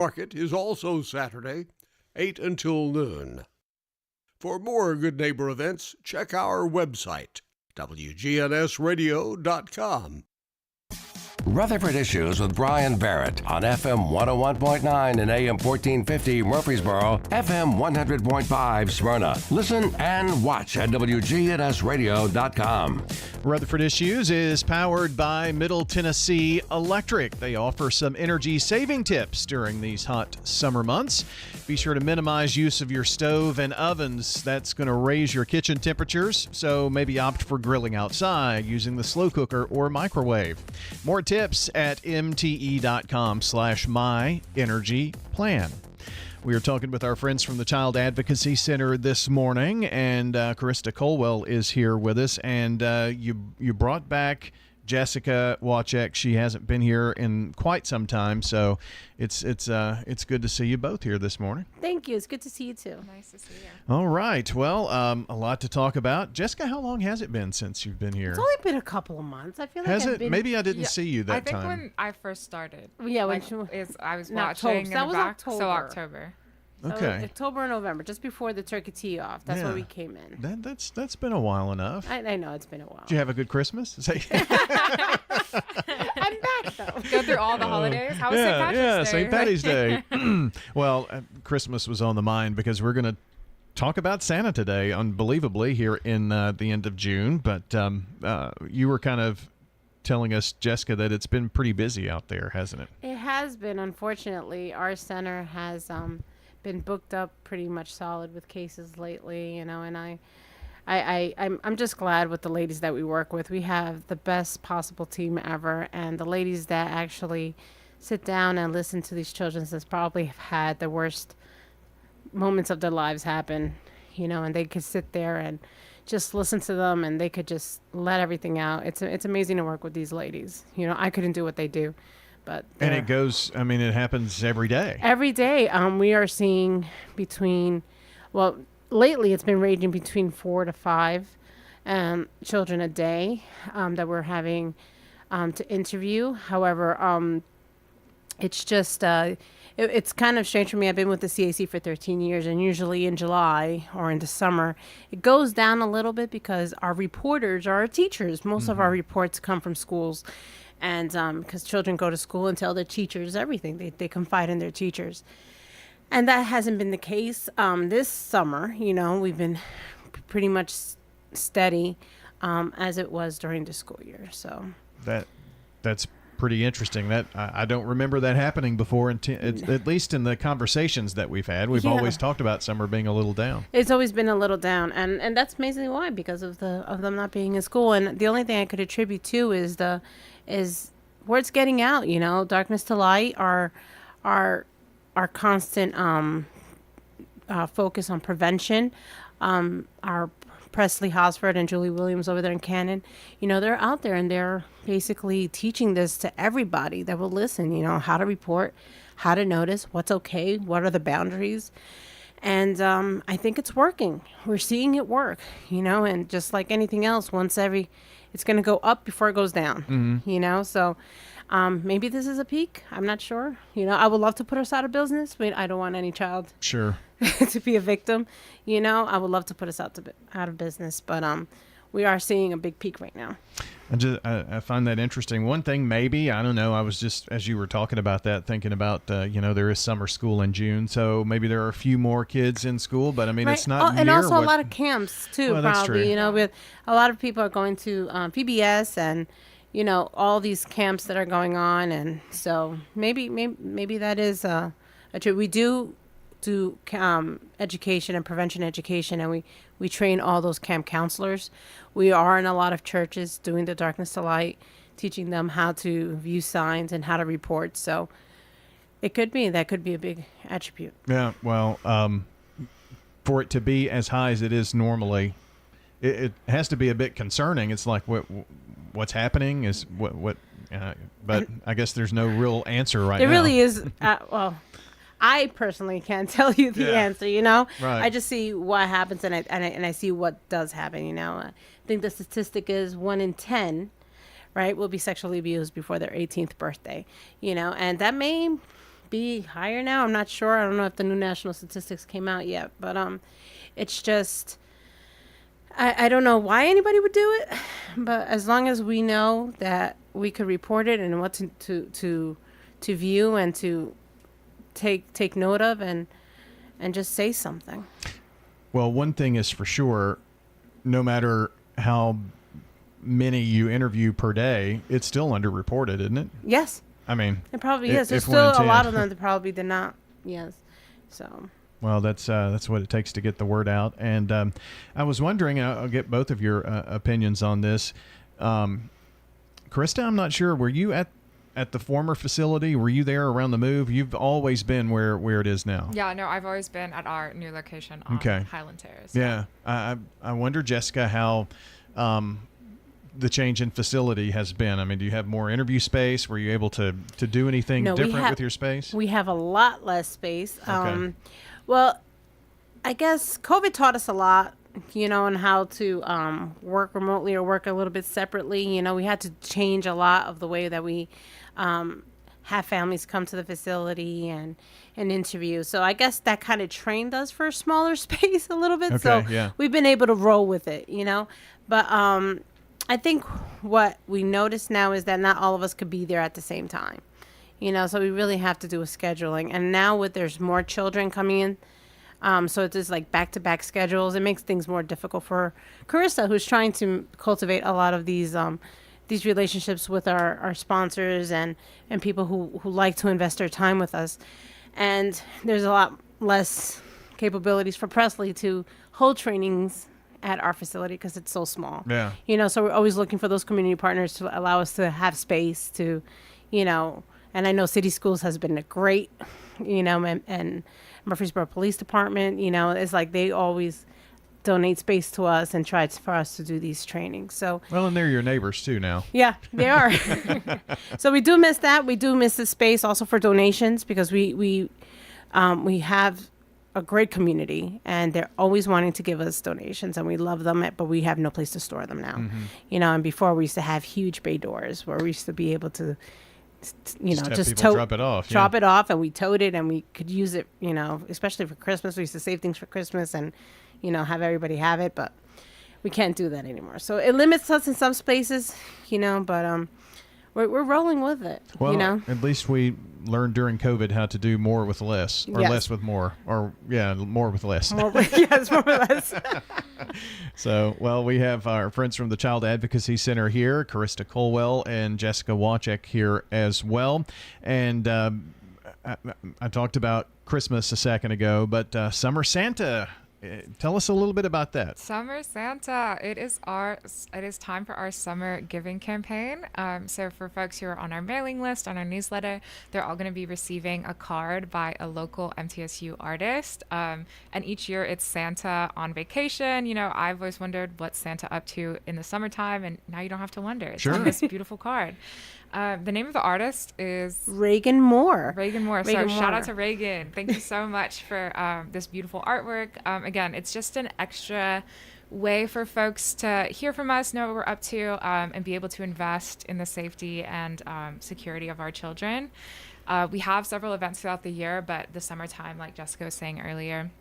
Market is also Saturday, 8 until noon. For more Good Neighbor events, check our website, WGNSradio.com. Rutherford Issues with Brian Barrett on FM 101.9 and AM 1450 Murfreesboro, FM 100.5 Smyrna. Listen and watch at WGNSradio.com. Rutherford Issues is powered by Middle Tennessee Electric. They offer some energy-saving tips during these hot summer months. Be sure to minimize use of your stove and ovens. That's going to raise your kitchen temperatures, so maybe opt for grilling outside using the slow cooker or microwave. More tips at mte.com/myenergyplan. We are talking with our friends from the Child Advocacy Center this morning, and Krista Colwell is here with us. And you brought back Jessica Wachek. She hasn't been here in quite some time, so it's good to see you both here this morning. Thank you. It's good to see you too. Nice to see you. All right. Well, a lot to talk about. Jessica, how long has it been since you've been here? It's only been a couple of months. I feel like has I've it? been... Maybe I didn't see you that time. I think when I first started. Yeah, like, when I was not watching October. in That the was back. October. So October. Okay. So October and November, just before the turkey tee-off. That's where we came in. That's been a while enough. I know it's been a while. Did you have a good Christmas? I'm back though. Go through all the holidays. How was St. Patrick's Day? St. Patty's Day. Well, Christmas was on the mind because we're going to talk about Santa today, unbelievably, here in the end of June. But you were kind of telling us, Jessica, that it's been pretty busy out there, hasn't it? It has been. Unfortunately, our center has been booked up pretty much solid with cases lately, and I'm just glad with the ladies that we work with. We have the best possible team ever, and the ladies that actually sit down and listen to these children that's probably have had the worst moments of their lives happen, and they could sit there and just listen to them, and they could just let everything out. It's amazing to work with these ladies. I couldn't do what they do. But and it goes, it happens every day. Every day. We are seeing lately it's been ranging between 4 to 5 children a day that we're having to interview. However, it's just, it's kind of strange for me. I've been with the CAC for 13 years, and usually in July or in the summer, it goes down a little bit because our reporters are our teachers. Most of our reports come from schools. And because children go to school and tell their teachers everything. They confide in their teachers. And that hasn't been the case this summer. We've been pretty much steady as it was during the school year. So that's pretty interesting. That I don't remember that happening before, at least in the conversations that we've had. We've always talked about summer being a little down. It's always been a little down, and that's amazingly why, because of them not being in school. And the only thing I could attribute to is words getting out. Darkness to light, our constant focus on prevention. Our Presley Hosford and Julie Williams over there in Cannon, they're out there and they're basically teaching this to everybody that will listen, how to report, how to notice, what's okay, what are the boundaries. And I think it's working. We're seeing it work, and just like anything else, it's going to go up before it goes down, so maybe this is a peak. I'm not sure. I would love to put us out of business, but I don't want any child sure to be a victim. I would love to put us out of business, but we are seeing a big peak right now. I find that interesting. One thing, maybe, I don't know, I was just, as you were talking about that, thinking about, there is summer school in June, so maybe there are a few more kids in school, but right. It's not and also a lot of camps, too, well, probably. With a lot of people are going to PBS and, all these camps that are going on, and so maybe that is a true. We do education and prevention education, and we train all those camp counselors. We are in a lot of churches doing the darkness to light, teaching them how to view signs and how to report. So that could be a big attribute. Yeah, well, for it to be as high as it is normally, it has to be a bit concerning. It's like what's happening is what but I guess there's no real answer right now. There really is. I personally can't tell you the answer, Right. I just see what happens and I see what does happen, I think the statistic is 1 in 10, right, will be sexually abused before their 18th birthday, and that may be higher now. I'm not sure. I don't know if the new national statistics came out yet, but it's just I don't know why anybody would do it, but as long as we know that we could report it and what to view and to take note of and just say something. Well, one thing is for sure, no matter how many you interview per day, it's still underreported, isn't it? Yes. I mean, it probably is. There's if still 1 in a lot 10. of them that probably did not. Yes. So. Well, that's what it takes to get the word out. And I was wondering, and I'll get both of your opinions on this. Krista, I'm not sure. Were you at the former facility? Were you there around the move? You've always been where it is now. Yeah, no, I've always been at our new location on Highland Terrace. Yeah. I wonder, Jessica, how the change in facility has been. I mean, do you have more interview space? Were you able to do anything different with your space? We have a lot less space. Okay. Well, I guess COVID taught us a lot, on how to work remotely or work a little bit separately. We had to change a lot of the way that we have families come to the facility and interview. So I guess that kind of trained us for a smaller space a little bit. Okay, yeah. We've been able to roll with it, But I think what we notice now is that not all of us could be there at the same time. So we really have to do a scheduling. And now there's more children coming in, so it's just like back-to-back schedules. It makes things more difficult for Carissa, who's trying to cultivate a lot of these relationships with our sponsors and people who like to invest their time with us. And there's a lot less capabilities for Presley to hold trainings at our facility because it's so small. Yeah. So we're always looking for those community partners to allow us to have space to, and I know City Schools has been a great, and Murfreesboro Police Department, it's like they always donate space to us and try for us to do these trainings. So well, and they're your neighbors too now. Yeah, they are. So we do miss that. We do miss the space also for donations because we have a great community and they're always wanting to give us donations and we love them, but we have no place to store them now. Mm-hmm. And before we used to have huge bay doors where we used to be able to just drop it off. Drop it off, and we towed it, and we could use it, especially for Christmas. We used to save things for Christmas and, have everybody have it, but we can't do that anymore. So it limits us in some spaces, but we're rolling with it. Well, at least we learned during COVID how to do more with less, or less with more, or more with less. More with less. So, well, we have our friends from the Child Advocacy Center here, Carissa Colwell and Jessica Wachek here as well. And I talked about Christmas a second ago, but Summer Santa. Tell us a little bit about that. Summer Santa. It is time for our summer giving campaign. So for folks who are on our mailing list, on our newsletter, they're all going to be receiving a card by a local MTSU artist. And each year it's Santa on vacation. I've always wondered what's Santa up to in the summertime, and now you don't have to wonder. It's on this beautiful card. The name of the artist is Reagan Moore. Shout out to Reagan. Thank you so much for this beautiful artwork. Again, it's just an extra way for folks to hear from us, know what we're up to, and be able to invest in the safety and security of our children. We have several events throughout the year, but the summertime, like Jessica was saying earlier,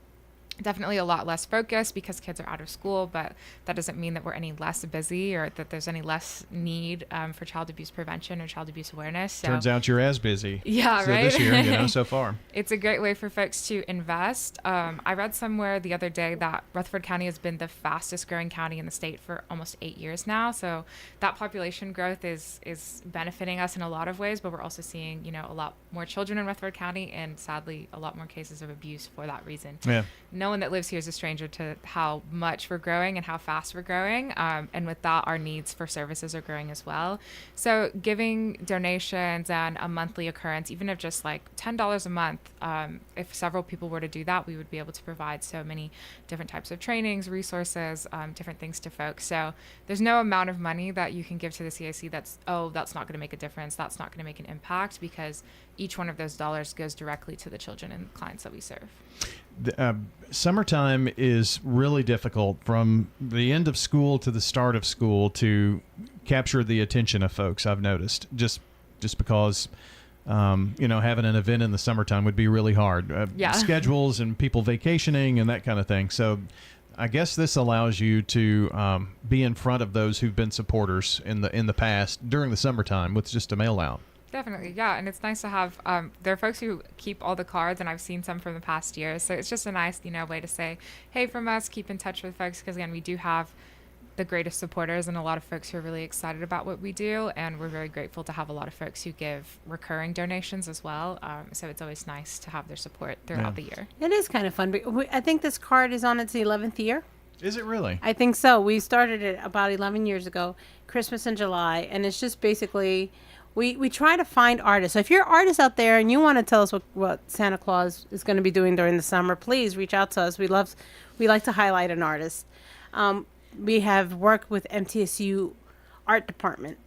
definitely a lot less focused because kids are out of school, but that doesn't mean that we're any less busy or that there's any less need for child abuse prevention or child abuse awareness. So, turns out you're as busy. Yeah, so right? This year, so far. It's a great way for folks to invest. I read somewhere the other day that Rutherford County has been the fastest growing county in the state for almost 8 years now. So that population growth is benefiting us in a lot of ways, but we're also seeing, a lot more children in Rutherford County and sadly a lot more cases of abuse for that reason. Yeah. No one that lives here is a stranger to how much we're growing and how fast we're growing. And with that, our needs for services are growing as well. So giving donations and a monthly occurrence, even if just like $10 a month, if several people were to do that, we would be able to provide so many different types of trainings, resources, different things to folks. So there's no amount of money that you can give to the CAC that's not going to make a difference. That's not going to make an impact because each one of those dollars goes directly to the children and clients that we serve. Summertime is really difficult from the end of school to the start of school to capture the attention of folks, I've noticed, just because having an event in the summertime would be really hard. Schedules and people vacationing and that kind of thing. So I guess this allows you to be in front of those who've been supporters in the past during the summertime with just a mail out. Definitely, yeah, and it's nice to have. There are folks who keep all the cards, and I've seen some from the past years. So it's just a nice, way to say, hey, from us, keep in touch with folks, because again, we do have the greatest supporters and a lot of folks who are really excited about what we do, and we're very grateful to have a lot of folks who give recurring donations as well. So it's always nice to have their support throughout the year. It is kind of fun. I think this card is on its 11th year. Is it really? I think so. We started it about 11 years ago, Christmas in July, and it's just basically we try to find artists. So if you're artists out there and you want to tell us what Santa Claus is going to be doing during the summer, please reach out to us. We like to highlight an artist. We have worked with MTSU art department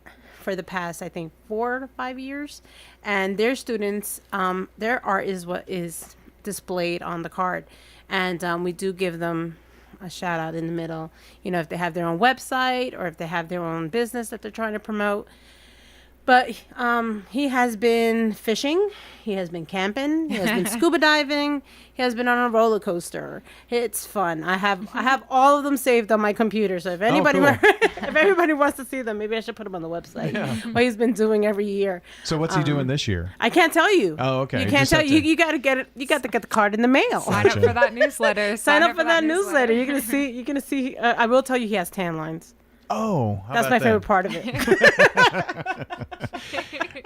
for the past, I think, 4 to 5 years, and their students, their art is what is displayed on the card, and we do give them a shout out in the middle. If they have their own website or if they have their own business that they're trying to promote. But he has been fishing, he has been camping, he has been scuba diving, he has been on a roller coaster. It's fun. I have all of them saved on my computer. So if anybody if everybody wants to see them, maybe I should put them on the website. Yeah. What he's been doing every year. So what's he doing this year? I can't tell you. Oh, okay. You can't tell you. You got to get it. You got to get the card in the mail. Sign up for that newsletter. Sign up for that newsletter. You're gonna see. You're gonna see. I will tell you, he has tan lines. Oh, that's my favorite part of it.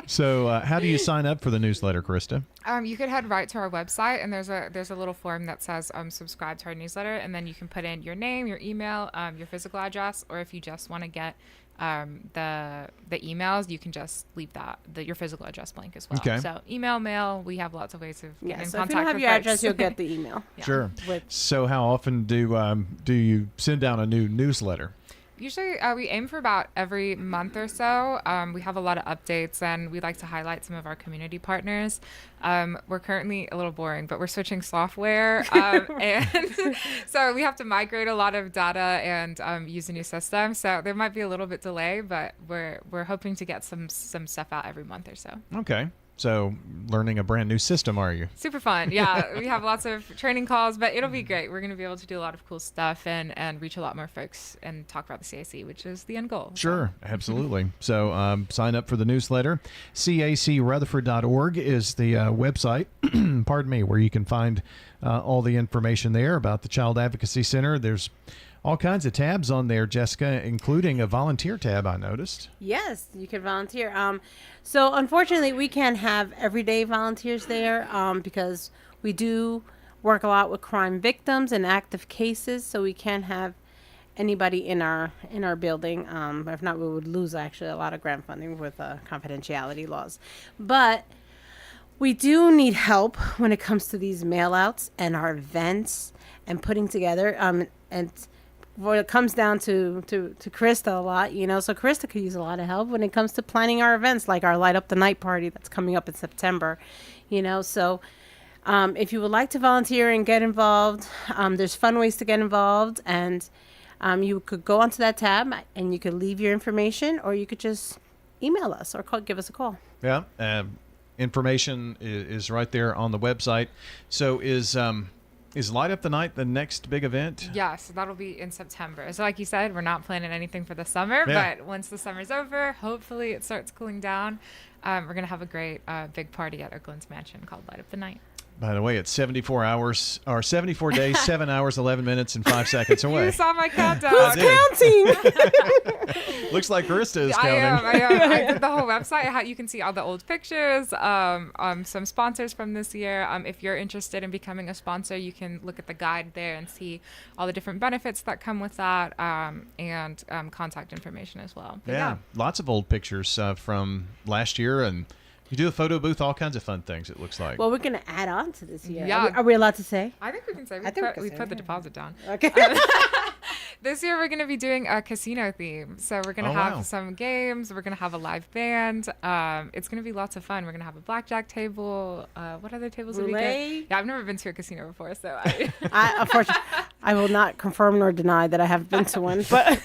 So how do you sign up for the newsletter, Krista? You could head right to our website, and there's a little form that says subscribe to our newsletter, and then you can put in your name, your email, your physical address, or if you just want to get the emails, you can just leave your physical address blank as well. Okay. So email, mail, we have lots of ways of getting in so contact. If you don't have with your folks. address, you'll get the email. Yeah. Sure. So how often do you send down a new newsletter? Usually we aim for about every month or so. We have a lot of updates, and we like to highlight some of our community partners. We're currently a little boring, but we're switching software. And so we have to migrate a lot of data and use a new system. So there might be a little bit delay, but we're hoping to get some stuff out every month or so. Okay. So learning a brand new system, are you? Super fun. Yeah, we have lots of training calls, but it'll be great. We're going to be able to do a lot of cool stuff and reach a lot more folks and talk about the CAC, which is the end goal. Sure, absolutely. So sign up for the newsletter. CACRutherford.org is the website, pardon me, where you can find all the information there about the Child Advocacy Center. There's all kinds of tabs on there, Jessica, including a volunteer tab, I noticed. Yes, you can volunteer. So unfortunately, we can't have everyday volunteers there because we do work a lot with crime victims and active cases, so we can't have anybody in our building. If not, we would lose actually a lot of grant funding with confidentiality laws. But we do need help when it comes to these mail-outs and our events and putting together and what it comes down to Krista a lot, so Krista could use a lot of help when it comes to planning our events, like our Light Up the Night party that's coming up in September, so if you would like to volunteer and get involved, there's fun ways to get involved, and you could go onto that tab and you could leave your information, or you could just email us or give us a call. Yeah, information is right there on the website. So is Light Up the Night the next big event? Yeah, so that'll be in September. So like you said, we're not planning anything for the summer, but once the summer's over, hopefully it starts cooling down. We're going to have a great big party at Oakland's Mansion called Light Up the Night. By the way, it's 74 days, 7 hours, 11 minutes, and 5 seconds away. You saw my countdown. Who's counting? Looks like Krista is counting. I am. I did the whole website. You can see all the old pictures, some sponsors from this year. If you're interested in becoming a sponsor, you can look at the guide there and see all the different benefits that come with that, and contact information as well. But yeah, lots of old pictures from last year, and you do a photo booth, all kinds of fun things, it looks like. Well, we're going to add on to this year. Yeah. Are we allowed to say? I think we can say. We put the deposit down. Okay. This year we're going to be doing a casino theme. So we're going to have some games. We're going to have a live band. It's going to be lots of fun. We're going to have a blackjack table. What other tables will we get? Yeah, I've never been to a casino before, so unfortunately, I will not confirm nor deny that I have been to one. But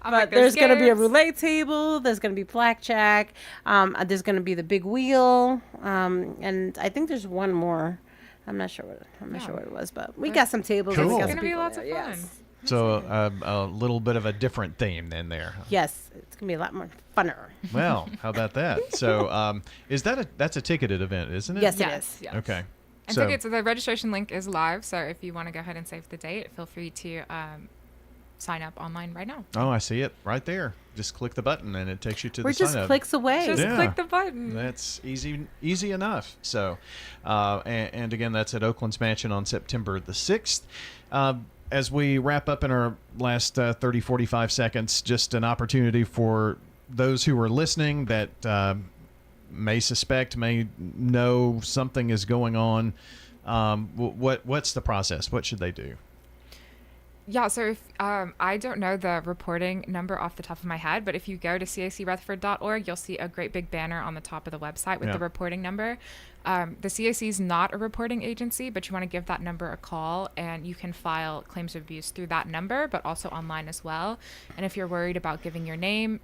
But there's going to be a roulette table. There's going to be blackjack. There's going to be the big wheel. And I think there's one more. I'm not sure what it was, but we got some tables. Cool. And we got It's some going to be people lots there. of fun. Yes. So a little bit of a different theme then there. Yes, it's going to be a lot more funner. Well, how about that? So that's a ticketed event, isn't it? Yes, it Yes. is. Yes. Okay. And So tickets, the registration link is live, so if you want to go ahead and save the date, feel free to sign up online right now. I see it right there. Just click the button and it takes you to We're the just sign up. clicks away. Just Yeah. click the button. That's easy enough. So, and again, that's at Oakland's Mansion on September the 6th. As we wrap up in our last 30, 45 seconds, just an opportunity for those who are listening that may suspect, may know something is going on. What's the process? What should they do? Yeah, so if I don't know the reporting number off the top of my head, but if you go to cacrutherford.org, you'll see a great big banner on the top of the website with the reporting number. The CAC is not a reporting agency, but you want to give that number a call, and you can file claims of abuse through that number, but also online as well. And if you're worried about giving your name,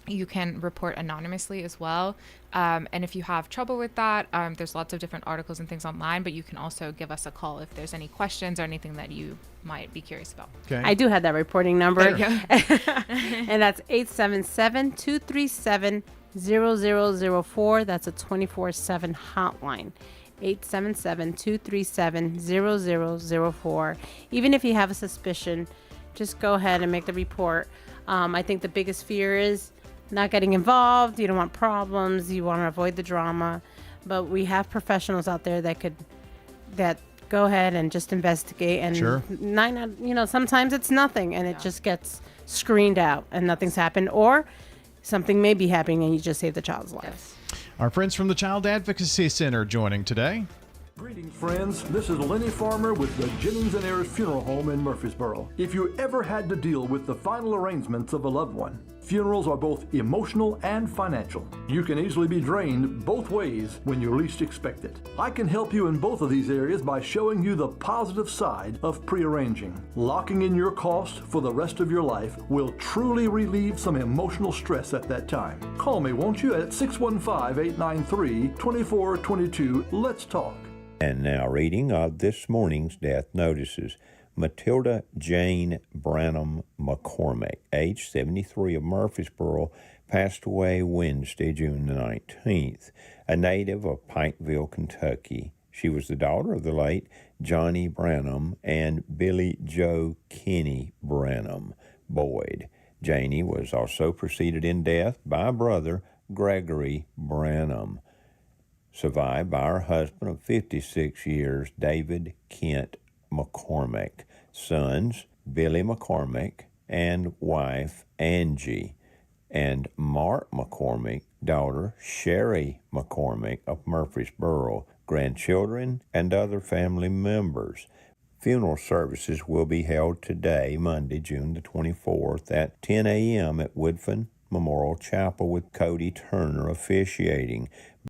you can report anonymously as well. And if you have trouble with that, there's lots of different articles and things online, but you can also give us a call if there's any questions or anything that you might be curious about. Okay. I do have that reporting number. There you go. And that's 877-237-0004. That's a 24/7 hotline. 877-237-0004. Even if you have a suspicion, just go ahead and make the report. I think the biggest fear is not getting involved. You don't want problems. You want to avoid the drama. But we have professionals out there that go ahead and just investigate. And Sure. sometimes it's nothing, and it just gets screened out, and nothing's happened, or something may be happening, and you just save the child's life. Our friends from the Child Advocacy Center joining today. Greetings, friends. This is Lenny Farmer with the Jennings & Ayers Funeral Home in Murfreesboro. If you ever had to deal with the final arrangements of a loved one, funerals are both emotional and financial. You can easily be drained both ways when you least expect it. I can help you in both of these areas by showing you the positive side of pre-arranging. Locking in your costs for the rest of your life will truly relieve some emotional stress at that time. Call me, won't you, at 615-893-2422. Let's talk. And now, reading of this morning's death notices. Matilda Jane Branham McCormick, age 73, of Murfreesboro, passed away Wednesday, June the 19th, a native of Pikeville, Kentucky. She was the daughter of the late Johnny Branham and Billy Joe Kenny Branham Boyd. Janie was also preceded in death by a brother, Gregory Branham, survived by her husband of 56 years, David Kent McCormick, sons Billy McCormick and wife Angie, and Mark McCormick, daughter Sherry McCormick of Murfreesboro, grandchildren, and other family members. Funeral services will be held today, Monday, June the 24th, at 10 a.m. at Woodfin Memorial Chapel with Cody Turner officiating.